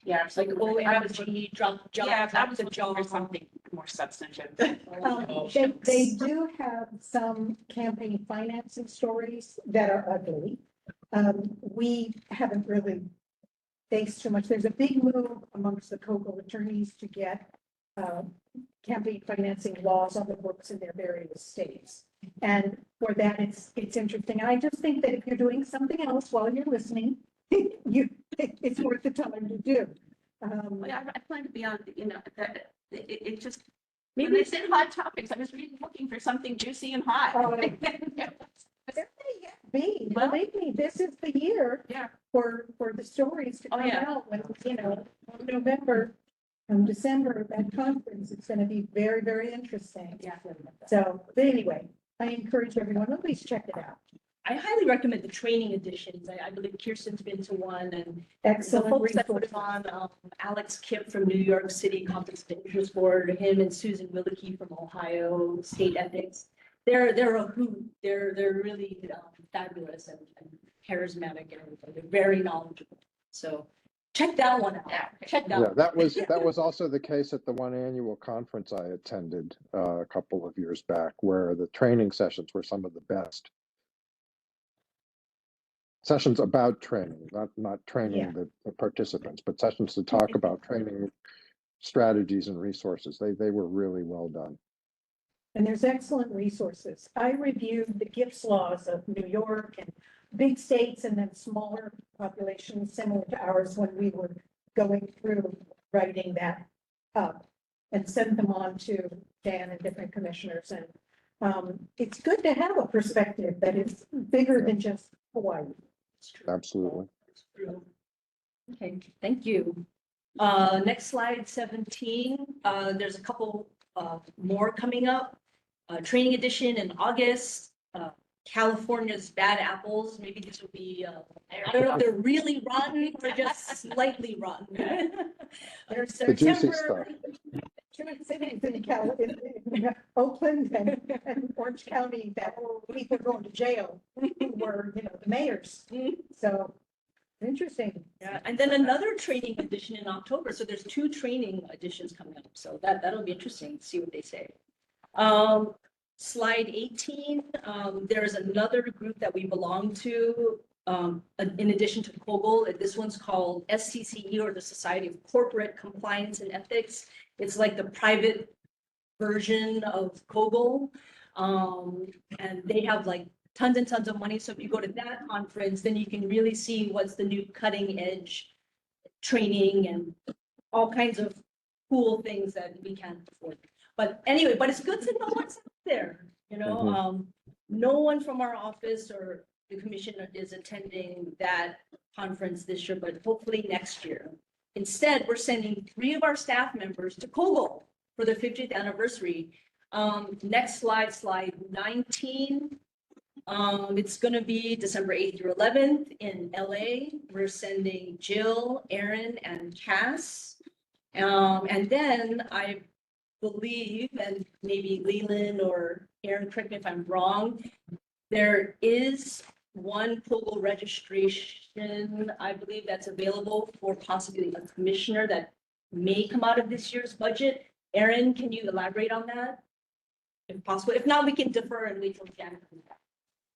yeah, it's Like like, OMG, drop, jump, yeah, I tap was the looking jaw. for something more substantive. They do have some campaign financing stories that are ugly. We haven't really faced too much. There's a big move amongst the COGO attorneys to get campaign financing laws on the books in their various states. And for that, it's interesting. And I just think that if you're doing something else while you're listening, it's worth the time to do. I plan to be on, you know, that, it just, Maybe maybe it's it's in hot topics. I was really looking for something juicy and hot. Oh, there may yet be, Well- believe me, this is the year Yeah. for the stories to Oh, come yeah. out when, you know, November and December, that conference, it's gonna be very, very interesting. Yeah. So, but anyway, I encourage everyone, at least check it out. I highly recommend the training editions. I believe Kirsten's been to one and the Excellent folks that put resources. it on, Alex Kipp from New York City Conflicts of Interest Board, him and Susan Willicke from Ohio State Ethics. They're a hoot. They're really fabulous and charismatic and everything. They're very knowledgeable. So check that one out. Check that Yeah, one. that was also the case at the one annual conference I attended a couple of years back, where the training sessions were some of the best. Sessions about training, not training the participants, but sessions to talk about training strategies and resources. They were really well done. And there's excellent resources. I reviewed the GIPS laws of New York and big states and then smaller populations similar to ours when we were going through writing that up and sent them on to Dan and different commissioners. And it's good to have a perspective that is bigger than just Hawaii. Absolutely. It's true. Okay, thank you. Next slide, 17. There's a couple more coming up. Training edition in August. California's bad apples. Maybe these will be, I don't know if they're really rotten or just slightly rotten. There's The juicy September. stuff. Two cities in Oakland and Orange County that people going to jail who were, you know, the mayors. So interesting. Yeah, and then another training edition in October. So there's two training editions coming up. So that'll be interesting to see what they say. Slide 18, there's another group that we belong to, in addition to COGOL. This one's called SCCE, or the Society of Corporate Compliance and Ethics. It's like the private version of COGOL. And they have like tons and tons of money. So if you go to that conference, then you can really see what's the new cutting edge training and all kinds of cool things that we can't afford. But anyway, but it's good to know what's out there, you know. No one from our office or the commission is attending that conference this year, but hopefully next year. Instead, we're sending 3 of our staff members to COGOL for their 50th anniversary. Next slide, slide 19. It's going to be December 8th through 11th in LA. We're sending Jill, Aaron, and Cass. And then I believe, and maybe Leland or Aaron, correct me if I'm wrong, there is one COGOL registration, I believe, that's available for possibly a commissioner that may come out of this year's budget. Aaron, can you elaborate on that? If possible. If not, we can defer and wait till Jan comes back.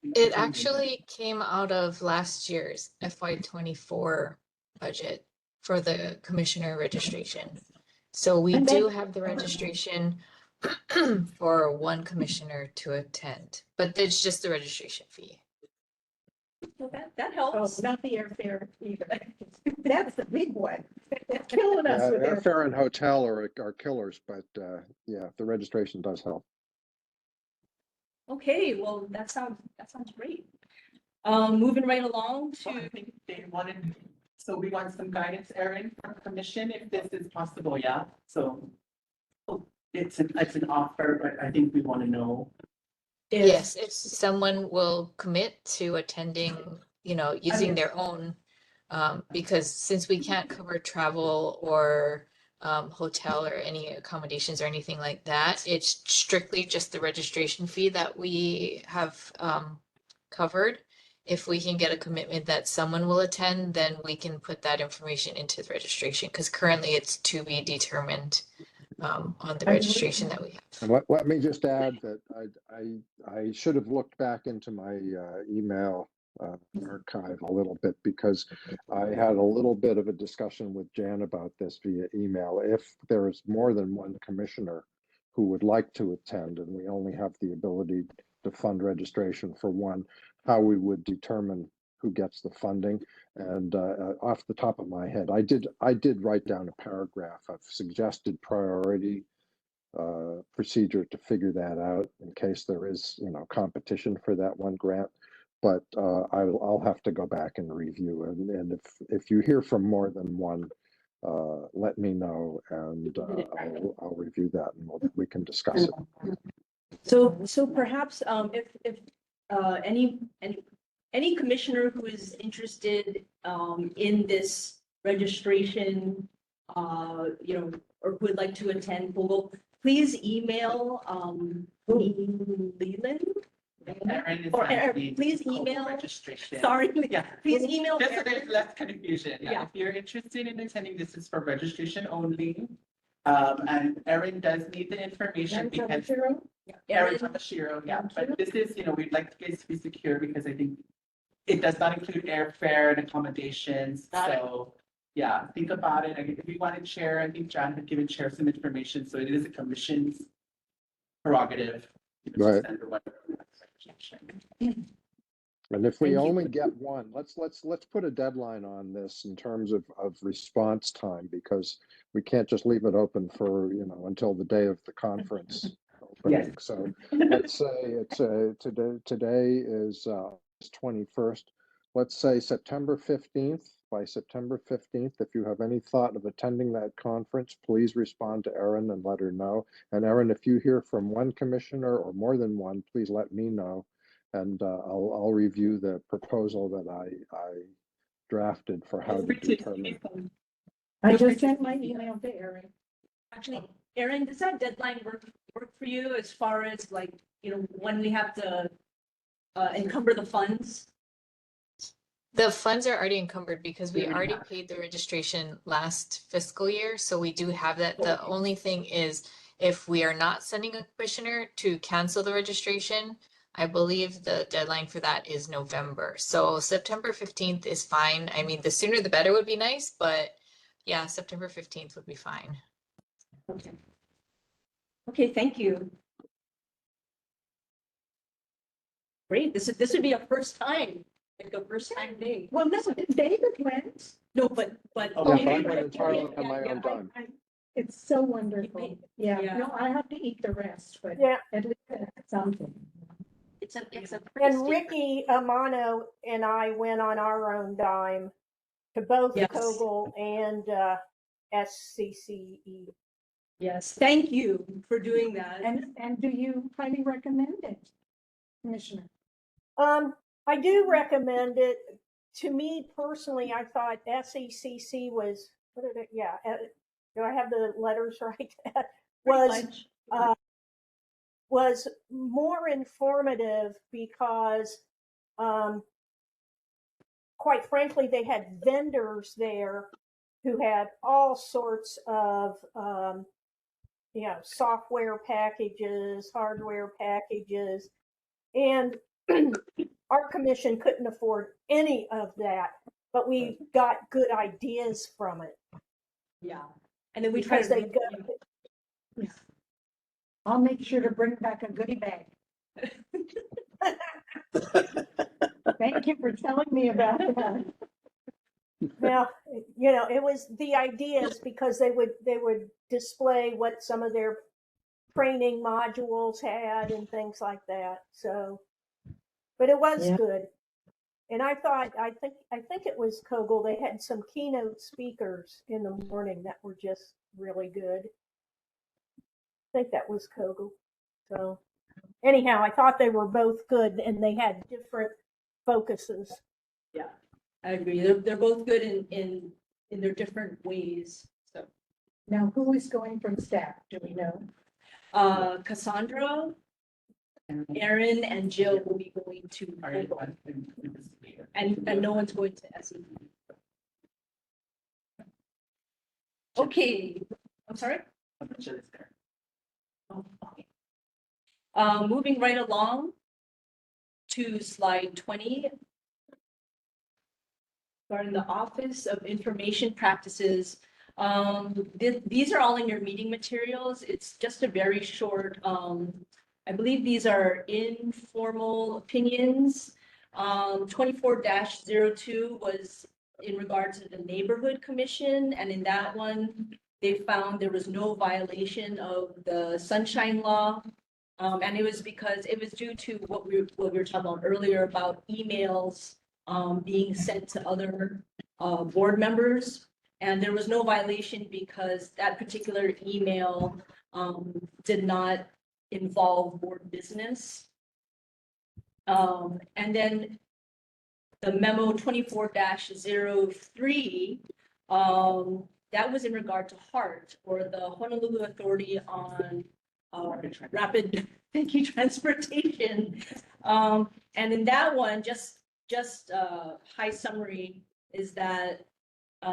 It actually came out of last year's FY24 budget for the commissioner registration. So we do have the registration for one commissioner to attend, but it's just the registration fee. So that Oh, helps. not the airfare either. That's the big one. They're killing us with airfare. Airfare and hotel are killers, but yeah, the registration does help. Okay, well, that sounds great. Moving right along So to, I think they wanted, so we want some guidance, Erin, from commission, if this is possible, yeah? So It's an offer, but I think we want to know. Yes, if someone will commit to attending, using their own, because since we can't cover travel or hotel or any accommodations or anything like that, it's strictly just the registration fee that we have covered. If we can get a commitment that someone will attend, then we can put that information into the registration, because currently it's to be determined on the registration that we have. And let me just add that I should have looked back into my email archive a little bit, because I had a little bit of a discussion with Jan about this via email. If there is more than one commissioner who would like to attend and we only have the ability to fund registration for one, how we would determine who gets the funding. And off the top of my head, I did write down a paragraph of suggested priority procedure to figure that out in case there is, competition for that one grant. But I'll have to go back and review. And if you hear from more than one, let me know, and I'll review that, and we can discuss it. So perhaps if any commissioner who is interested in this registration, or who would like to attend, please email Leland. Please email. Registration. Sorry, Yeah. please email. Just so there's less confusion. Yeah. If you're interested in attending, this is for registration only. And Erin does need the information because Erin Tamashiro, yeah. But this is, we'd like you guys to be secure, because I think it does not include airfare and accommodations. So yeah, think about it. If you want to share, I think John had given Chair some information. So it is a commission's prerogative. Right. And if we only get one, let's put a deadline on this in terms of response time, because we can't just leave it open for, until the day of the conference opening. Yes. So let's say it's today is 21st. Let's say September 15th. By September 15th, if you have any thought of attending that conference, please respond to Erin and let her know. And Erin, if you hear from one commissioner or more than one, please let me know. And I'll review the proposal that I drafted for how to determine. I just sent my email to Erin. Actually, Erin, does that deadline work for you as far as when we have to encumber the funds? The funds are already encumbered because we already paid the registration last fiscal year, so we do have that. The only thing is, if we are not sending a commissioner, to cancel the registration, I believe the deadline for that is November. So September 15th is fine. I mean, the sooner the better would be nice, but yeah, September 15th would be fine. Okay. Okay, thank you. Great. This would be a first time. Like a first time day. Well, no, David went. No, but. Oh, yeah, I went entirely on my own time. It's so wonderful. Yeah, Yeah. no, I have to eat the rest, but Yeah. at least something. It's a pretty And steep- Ricky Amano and I went on our own dime to both Yes. Kogel and SCCE. Yes, thank you for doing that. And do you highly recommend it, Commissioner? I do recommend it. To me personally, I thought SECC was, do I have the letters right? Was more informative because, quite frankly, they had vendors there who had all sorts of, software packages, hardware packages, and our commission couldn't afford any of that, but we got good ideas from it. Yeah. And then we try Because to. they go, I'll make sure to bring back a goodie bag. Thank you for telling me about that. Now, it was the ideas, because they would display what some of their training modules had and things like that. So, but it was good. And I think it was Kogel. They had some keynote speakers in the morning that were just really good. think that was Kogel. So anyhow, I thought they were both good and they had different focuses. Yeah, I agree. They're both good in their different ways. So, Now, who is going from staff? Do we know? Cassandra, Erin, and Jill will be going to Kogel, and no one's going to SE. Okay, I'm sorry. Oh, okay. Moving right along to slide 20. Regarding the Office of Information Practices. These are all in your meeting materials. It's just a very short, I believe these are informal opinions. 24-02 was in regards to the Neighborhood Commission, and in that one, they found there was no violation of the Sunshine Law. And it was because it was due to what we were talking about earlier about emails being sent to other board members. And there was no violation because that particular email did not involve board business. And then the memo 24-03, that was in regard to HART, or the Honolulu Authority on Rapid Transportation. And in that one, just high summary is that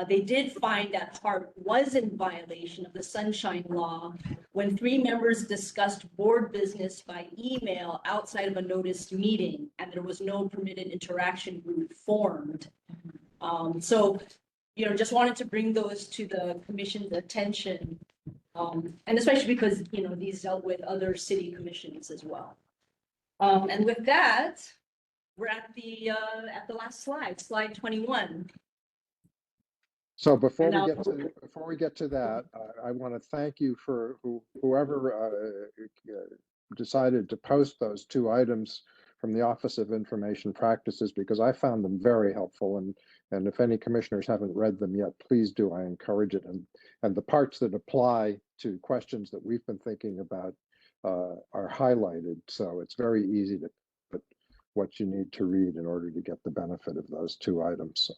they did find that HART was in violation of the Sunshine Law when 3 members discussed board business by email outside of a noticed meeting, and there was no permitted interaction group formed. So, just wanted to bring those to the commission's attention, and especially because, these dealt with other city commissions as well. And with that, we're at the last slide, slide 21. So before And we get to that, I want to thank you for whoever decided to post those 2 items from the Office of Information Practices, because I found them very helpful. And if any commissioners haven't read them yet, please do. I encourage it. And the parts that apply to questions that we've been thinking about are highlighted. So it's very easy to put what you need to read in order to get the benefit of those 2 items.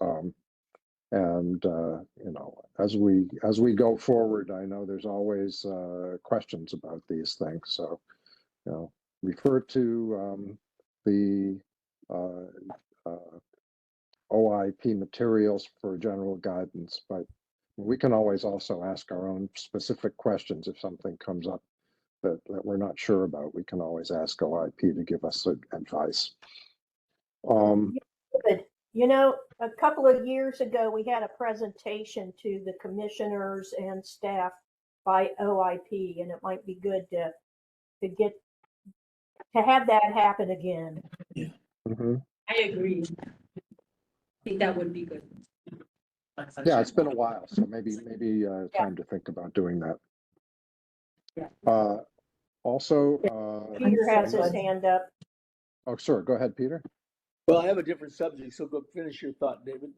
As we go forward, I know there's always questions about these things. So, refer to the OIP materials for general guidance, but we can always also ask our own specific questions if something comes up that we're not sure about. We can always ask OIP to give us advice. Good. A couple of years ago, we had a presentation to the commissioners and staff by OIP, and it might be good to have that happen again. Yeah. Mm-hmm. I agree. I think that would be good. Yeah, it's been a while, so maybe time to think about doing that. Yeah. Also, Peter has his hand up. Oh, sure. Go ahead, Peter. Well, I have a different subject, so go finish your thought, David.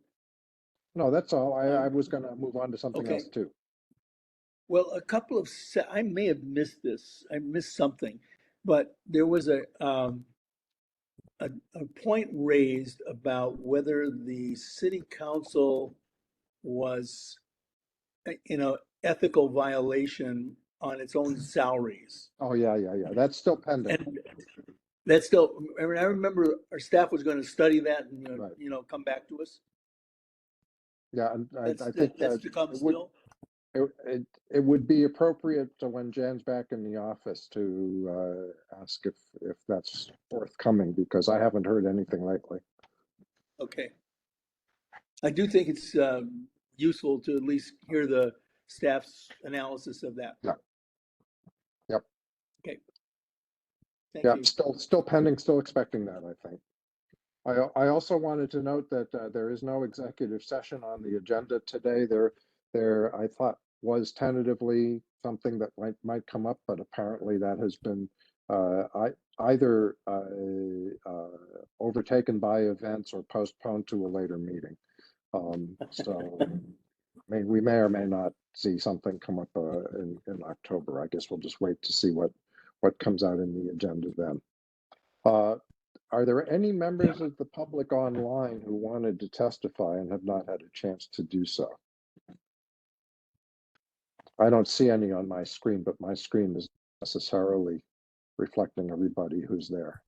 No, that's all. I was going to move on to something else too. Well, I may have missed this. I missed something, but there was a point raised about whether the city council was, ethical violation on its own salaries. Oh, yeah. That's still pending. And that's still, I remember our staff was going to study that and, come back to us. Yeah, and I think that's to come still. It would be appropriate when Jan's back in the office to ask if that's forthcoming, because I haven't heard anything lately. Okay. I do think it's useful to at least hear the staff's analysis of that. Yeah. Yep. Okay. Thank Yeah, you. still pending, still expecting that, I think. I also wanted to note that there is no executive session on the agenda today. There I thought was tentatively something that might come up, but apparently that has been either overtaken by events or postponed to a later meeting. So mean, we may or may not see something come up in October. I guess we'll just wait to see what comes out in the agenda then. Are there any members of the public online who wanted to testify and have not had a chance to do so? I don't see any on my screen, but my screen is necessarily reflecting everybody who's there.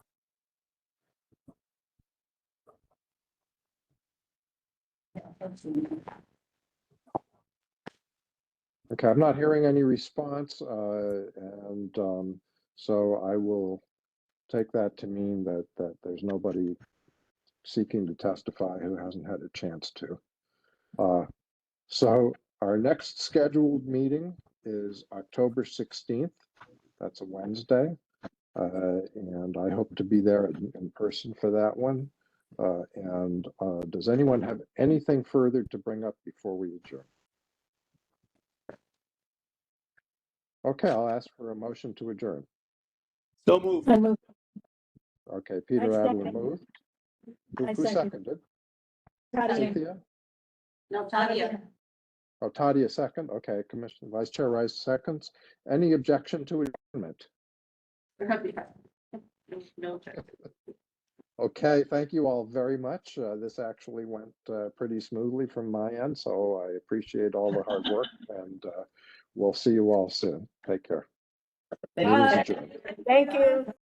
Okay, I'm not hearing any response, so I will take that to mean that there's nobody seeking to testify who hasn't had a chance to. So our next scheduled meeting is October 16th. That's a Wednesday. And I hope to be there in person for that one. Does anyone have anything further to bring up before we adjourn? Okay, I'll ask for a motion to adjourn. So moved. Okay, Peter I Adler second. moved. I Who second. seconded? Tadia. Cynthia? No, Tadia. Oh, Tadia second. Okay, Commissioner Vice Chair Rice seconds. Any objection to adjournment? No. Okay, thank you all very much. This actually went pretty smoothly from my end, so I appreciate all the hard work and we'll see you all soon. Take care. Thank Meeting is Bye. adjourned. Thank you.